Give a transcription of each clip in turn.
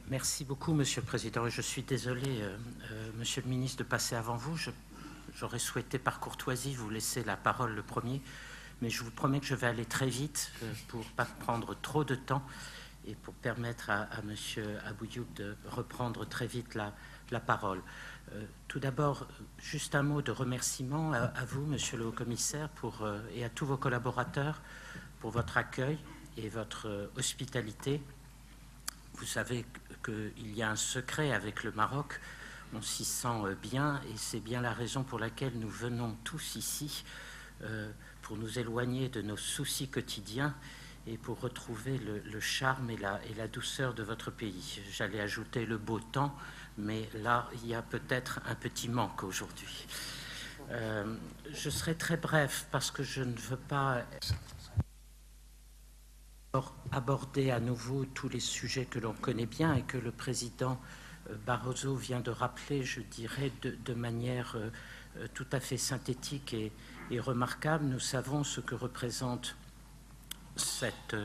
Merci beaucoup, Monsieur le Président. Je suis désolé, Monsieur le Ministre, de passer avant vous. J'aurais souhaité, par courtoisie, vous laisser la parole le premier, mais je vous promets que je vais aller très vite pour ne pas prendre trop de temps et pour permettre à Monsieur Abouyoub de reprendre très vite la parole. Tout d'abord, juste un mot de remerciement à vous, Monsieur le Haut-Commissaire, et à tous vos collaborateurs pour votre accueil et votre hospitalité. Vous savez qu'il y a un secret avec le Maroc, on s'y sent bien et c'est bien la raison pour laquelle nous venons tous ici pour nous éloigner de nos soucis quotidiens et pour retrouver le charme et la douceur de votre pays. J'allais ajouter le beau temps, mais là, il y a peut-être un petit manque aujourd'hui. Je serai très bref parce que je ne veux pas aborder à nouveau tous les sujets que l'on connaît bien et que le président Barroso vient de rappeler, je dirais, de manière tout à fait synthétique et remarquable. Nous savons ce que représente cet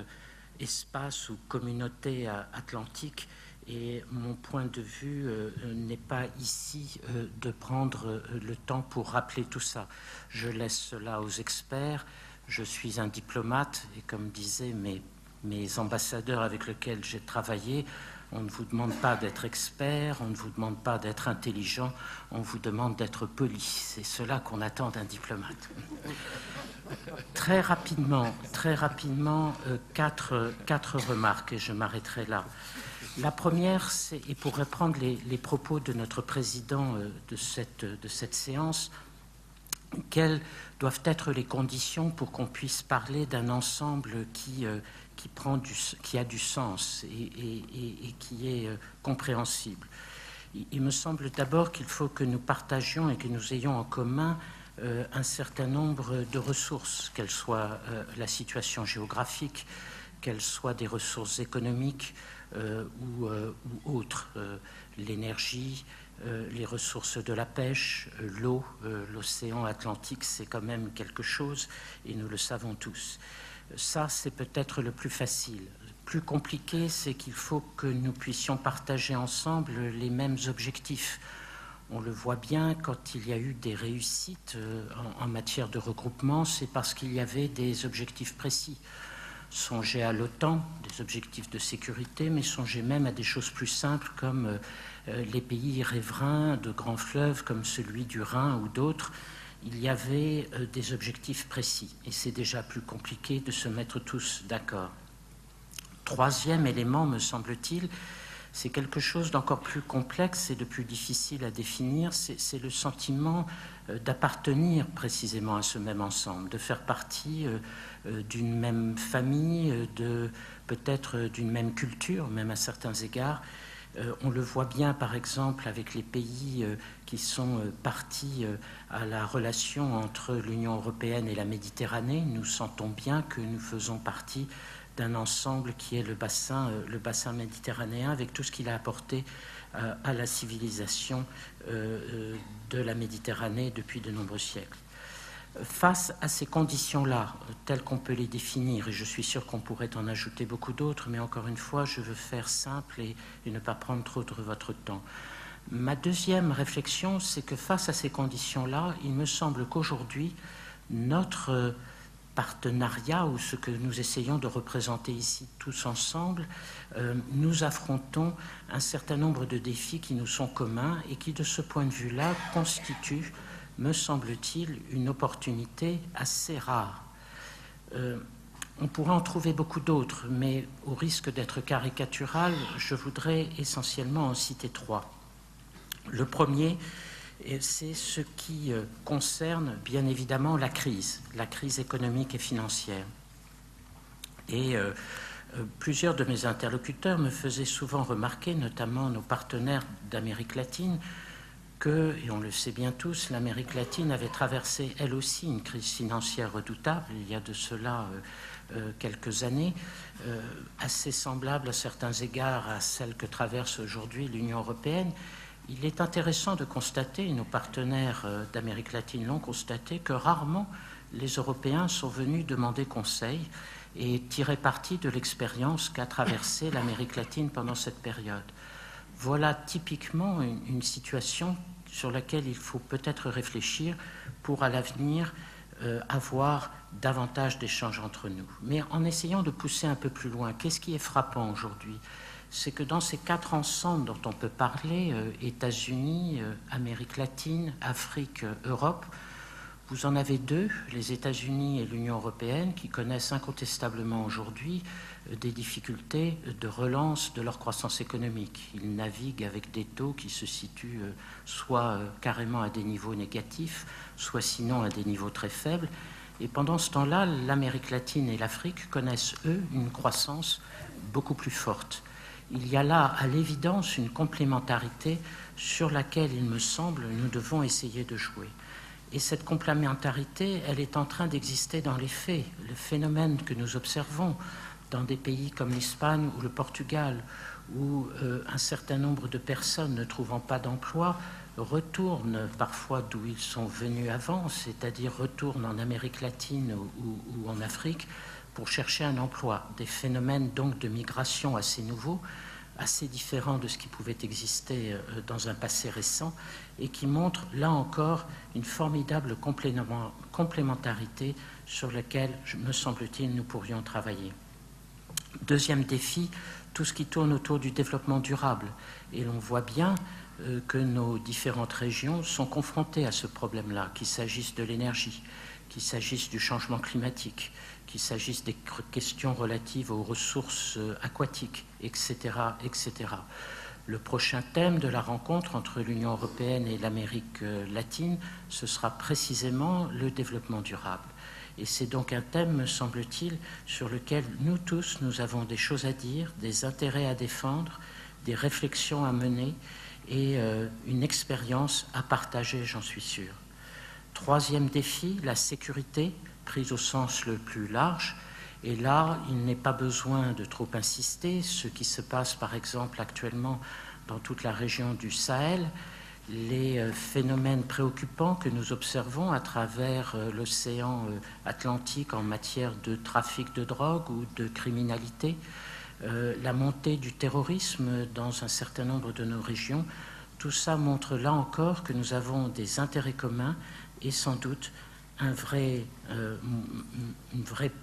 espace ou communauté atlantique et mon point de vue n'est pas ici de prendre le temps pour rappeler tout ça. Je laisse cela aux experts. Je suis un diplomate et comme disaient mes ambassadeurs avec lesquels j'ai travaillé, on ne vous demande pas d'être expert, on ne vous demande pas d'être intelligent, on vous demande d'être poli. C'est cela qu'on attend d'un diplomate. Très rapidement, quatre remarques et je m'arrêterai là. La première, c'est, et pour reprendre les propos de notre président de cette séance, quelles doivent être les conditions pour qu'on puisse parler d'un ensemble qui a du sens et qui est compréhensible. Il me semble d'abord qu'il faut que nous partagions et que nous ayons en commun un certain nombre de ressources, qu'elles soient la situation géographique, qu'elles soient des ressources économiques ou autres, l'énergie, les ressources de la pêche, l'eau, l'océan Atlantique, c'est quand même quelque chose et nous le savons tous. Ça, c'est peut-être le plus facile. Plus compliqué, c'est qu'il faut que nous puissions partager ensemble les mêmes objectifs. On le voit bien, quand il y a eu des réussites en matière de regroupement, c'est parce qu'il y avait des objectifs précis. Songez à l'OTAN, des objectifs de sécurité, mais songez même à des choses plus simples comme les pays riverains de grands fleuves comme celui du Rhin ou d'autres. Il y avait des objectifs précis et c'est déjà plus compliqué de se mettre tous d'accord. Troisième élément, me semble-t-il, c'est quelque chose d'encore plus complexe et de plus difficile à définir, c'est le sentiment d'appartenir précisément à ce même ensemble, de faire partie d'une même famille, peut-être d'une même culture, même à certains égards. On le voit bien, par exemple, avec les pays qui sont partis à la relation entre l'Union européenne et la Méditerranée. Nous sentons bien que nous faisons partie d'un ensemble qui est le bassin méditerranéen, avec tout ce qu'il a apporté à la civilisation de la Méditerranée depuis de nombreux siècles. Face à ces conditions-là, telles qu'on peut les définir, et je suis sûr qu'on pourrait en ajouter beaucoup d'autres, mais encore une fois, je veux faire simple et ne pas prendre trop de votre temps. Ma deuxième réflexion, c'est que face à ces conditions-là, il me semble qu'aujourd'hui, notre partenariat, ou ce que nous essayons de représenter ici tous ensemble, nous affrontons un certain nombre de défis qui nous sont communs et qui, de ce point de vue-là, constituent, me semble-t-il, une opportunité assez rare. On pourrait en trouver beaucoup d'autres, mais au risque d'être caricatural, je voudrais essentiellement en citer trois. Le premier, c'est ce qui concerne bien évidemment la crise économique et financière. Et plusieurs de mes interlocuteurs me faisaient souvent remarquer, notamment nos partenaires d'Amérique latine, que, et on le sait bien tous, l'Amérique latine avait traversé elle aussi une crise financière redoutable, il y a de cela quelques années, assez semblable à certains égards à celle que traverse aujourd'hui l'Union européenne. Il est intéressant de constater, et nos partenaires d'Amérique latine l'ont constaté, que rarement les Européens sont venus demander conseil et tirer parti de l'expérience qu'a traversée l'Amérique latine pendant cette période. Voilà typiquement une situation sur laquelle il faut peut-être réfléchir pour à l'avenir avoir davantage d'échanges entre nous. Mais en essayant de pousser un peu plus loin, qu'est-ce qui est frappant aujourd'hui? C'est que dans ces 4 ensembles dont on peut parler, États-Unis, Amérique latine, Afrique, Europe, vous en avez 2, les États-Unis et l'Union européenne, qui connaissent incontestablement aujourd'hui des difficultés de relance de leur croissance économique. Ils naviguent avec des taux qui se situent soit carrément à des niveaux négatifs, soit sinon à des niveaux très faibles. Et pendant ce temps-là, l'Amérique latine et l'Afrique connaissent, eux, une croissance beaucoup plus forte. Il y a là, à l'évidence, une complémentarité sur laquelle, il me semble, nous devons essayer de jouer. Et cette complémentarité, elle est en train d'exister dans les faits. Le phénomène que nous observons dans des pays comme l'Espagne ou le Portugal, où un certain nombre de personnes ne trouvant pas d'emploi retournent parfois d'où ils sont venus avant, c'est-à-dire retournent en Amérique latine ou en Afrique pour chercher un emploi. Des phénomènes donc de migration assez nouveaux, assez différents de ce qui pouvait exister dans un passé récent, et qui montrent là encore une formidable complémentarité sur laquelle, me semble-t-il, nous pourrions travailler. Deuxième défi, tout ce qui tourne autour du développement durable. Et l'on voit bien que nos différentes régions sont confrontées à ce problème-là, qu'il s'agisse de l'énergie, qu'il s'agisse du changement climatique, qu'il s'agisse des questions relatives aux ressources aquatiques, etc., etc. Le prochain thème de la rencontre entre l'Union européenne et l'Amérique latine, ce sera précisément le développement durable. Et c'est donc un thème, me semble-t-il, sur lequel nous tous, nous avons des choses à dire, des intérêts à défendre, des réflexions à mener et une expérience à partager, j'en suis sûr. Troisième défi, la sécurité, prise au sens le plus large. Et là, il n'est pas besoin de trop insister. Ce qui se passe, par exemple, actuellement dans toute la région du Sahel, les phénomènes préoccupants que nous observons à travers l'océan Atlantique en matière de trafic de drogue ou de criminalité, la montée du terrorisme dans un certain nombre de nos régions, tout ça montre là encore que nous avons des intérêts communs et sans doute un vrai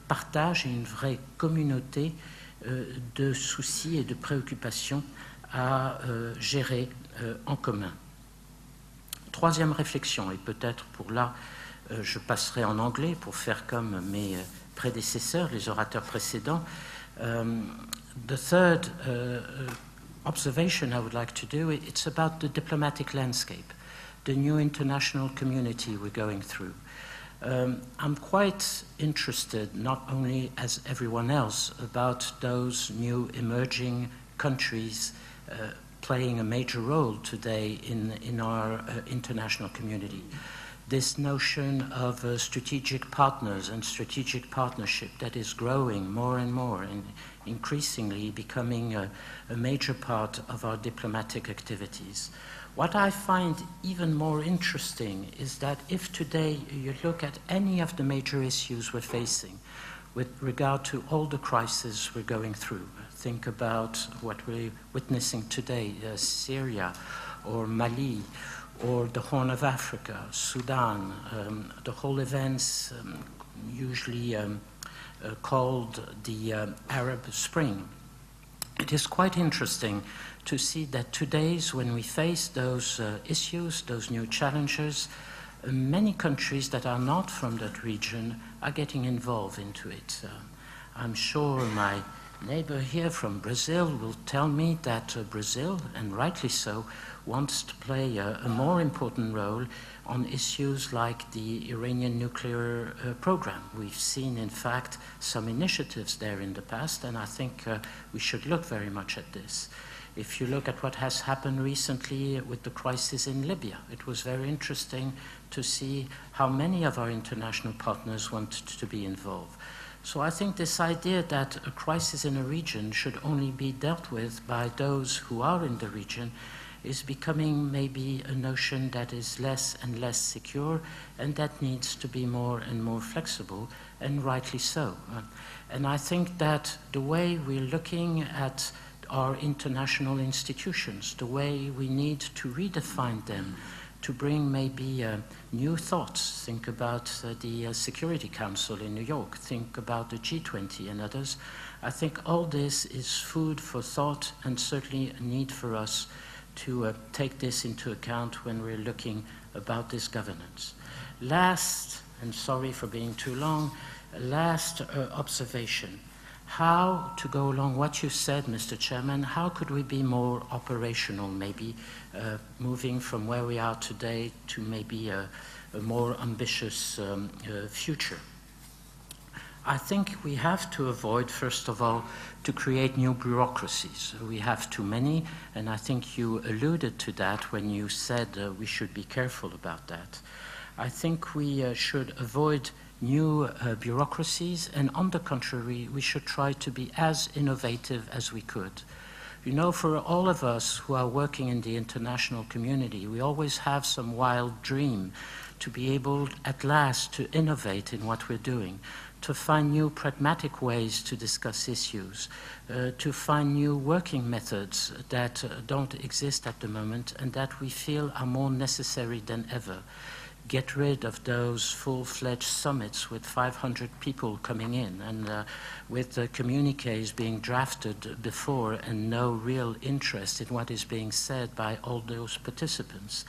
partage et une vraie communauté de soucis et de préoccupations à gérer en commun. Troisième réflexion, et peut-être pour là, je passerai en anglais pour faire comme mes prédécesseurs, les orateurs précédents. The third observation I would like to do, it's about the diplomatic landscape, the new international community we're going through. I'm quite interested, not only as everyone else, about those new emerging countries playing a major role today in our international community. This notion of strategic partners and strategic partnership that is growing more and more and increasingly becoming a major part of our diplomatic activities. What I find even more interesting is that if today you look at any of the major issues we're facing with regard to all the crises we're going through, think about what we're witnessing today, Syria or Mali or the Horn of Africa, Sudan, the whole events usually called the Arab Spring. It is quite interesting to see that today's, when we face those issues, those new challenges, many countries that are not from that region are getting involved into it. I'm sure my neighbor here from Brazil will tell me that Brazil, and rightly so, wants to play a more important role on issues like the Iranian nuclear program. We've seen, in fact, some initiatives there in the past, and I think we should look very much at this. If you look at what has happened recently with the crisis in Libya, it was very interesting to see how many of our international partners wanted to be involved. So I think this idea that a crisis in a region should only be dealt with by those who are in the region is becoming maybe a notion that is less and less secure and that needs to be more and more flexible and rightly so. And I think that the way we're looking at our international institutions, the way we need to redefine them, to bring maybe new thoughts. Think about the Security Council in New York, think about the G20 and others. I think all this is food for thought and certainly a need for us to take this into account when we're looking about this governance. Last, and sorry for being too long, last observation. How to go along what you said, Mr. Chairman, how could we be more operational, maybe moving from where we are today to maybe a more ambitious future? I think we have to avoid, first of all, to create new bureaucracies. We have too many, and I think you alluded to that when you said we should be careful about that. I think we should avoid new bureaucracies, and on the contrary, we should try to be as innovative as we could. You know, for all of us who are working in the international community, we always have some wild dream to be able at last to innovate in what we're doing, to find new pragmatic ways to discuss issues, to find new working methods that don't exist at the moment and that we feel are more necessary than ever. Get rid of those full-fledged summits with 500 people coming in and with the communiques being drafted before and no real interest in what is being said by all those participants.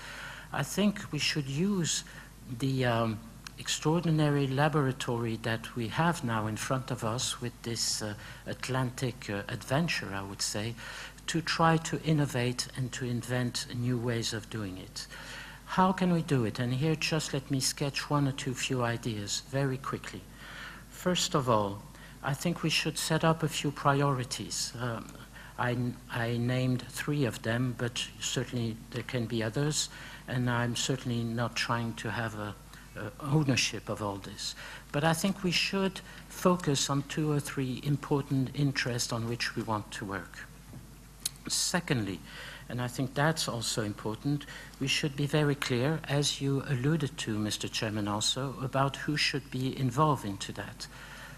I think we should use the extraordinary laboratory that we have now in front of us with this Atlantic adventure, I would say, to try to innovate and to invent new ways of doing it. How can we do it? And here just let me sketch one or two few ideas very quickly. First of all, I think we should set up a few priorities. I named 3 of them, but certainly there can be others, and I'm certainly not trying to have ownership of all this. But I think we should focus on 2 or 3 important interests on which we want to work. Secondly, and I think that's also important, we should be very clear, as you alluded to, Mr. Chairman, also, about who should be involved into that.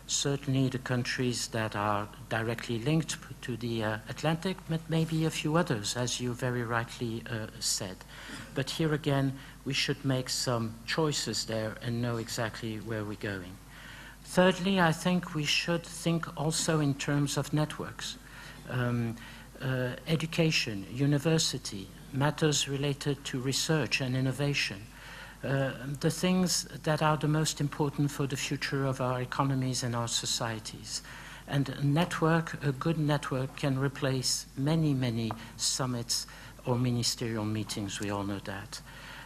Certainly the countries that are directly linked to the Atlantic, but maybe a few others, as you very rightly said. But here again, we should make some choices there and know exactly where we're going. Thirdly, I think we should think also in terms of networks. Education, university, matters related to research and innovation, the things that are the most important for the future of our economies and our societies. And a network, a good network, can replace many, many summits or ministerial meetings, we all know that.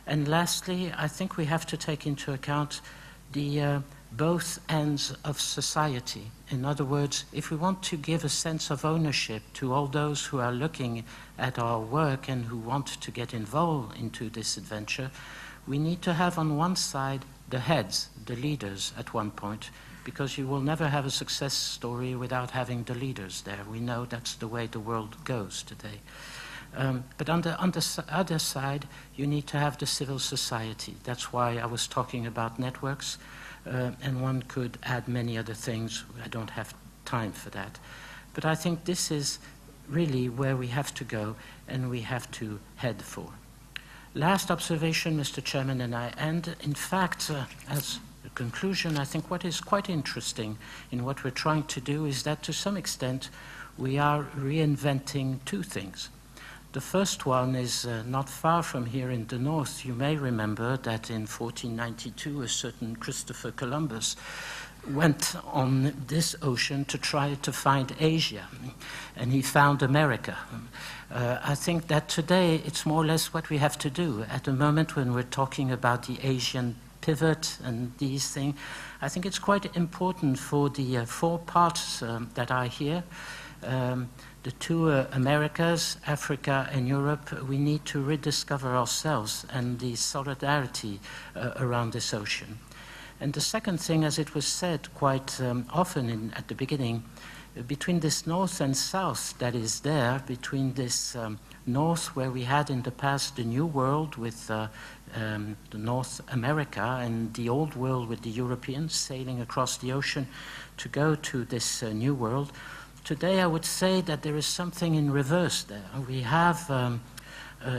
And lastly, I think we have to take into account the both ends of society. In other words, if we want to give a sense of ownership to all those who are looking at our work and who want to get involved into this adventure, we need to have on one side the heads, the leaders at one point, because you will never have a success story without having the leaders there. We know that's the way the world goes today. But on the other side, you need to have the civil society. That's why I was talking about networks. And one could add many other things. I don't have time for that. But I think this is really where we have to go and we have to head for. Last observation, Mr. Chairman, and I end. In fact, as a conclusion, I think what is quite interesting in what we're trying to do is that to some extent we are reinventing 2 things. The first one is not far from here in the north. You may remember that in 1492 a certain Christopher Columbus went on this ocean to try to find Asia, and he found America. I think that today it's more or less what we have to do. At the moment when we're talking about the Asian pivot and these things, I think it's quite important for the 4 parts that are here, the 2 Americas, Africa and Europe, we need to rediscover ourselves and the solidarity around this ocean. And the second thing, as it was said quite often at the beginning, between this north and south that is there, between this north where we had in the past the New World with the North America and the old world with the Europeans sailing across the ocean to go to this new world. Today, I would say that there is something in reverse there. We have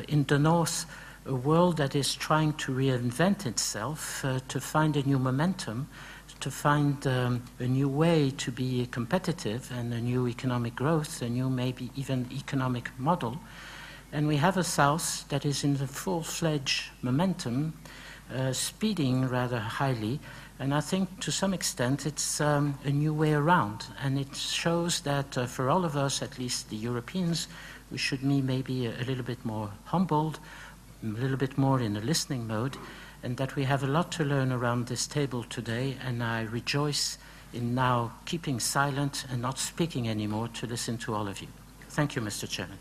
in the North a world that is trying to reinvent itself, to find a new momentum, to find a new way to be competitive and a new economic growth, a new maybe even economic model. And we have a South that is in the full-fledged momentum, speeding rather highly. And I think to some extent it's a new way around. And it shows that for all of us, at least the Europeans, we should be maybe a little bit more humbled, a little bit more in a listening mode, and that we have a lot to learn around this table today. And I rejoice in now keeping silent and not speaking anymore to listen to all of you. Thank you, Mr. Chairman.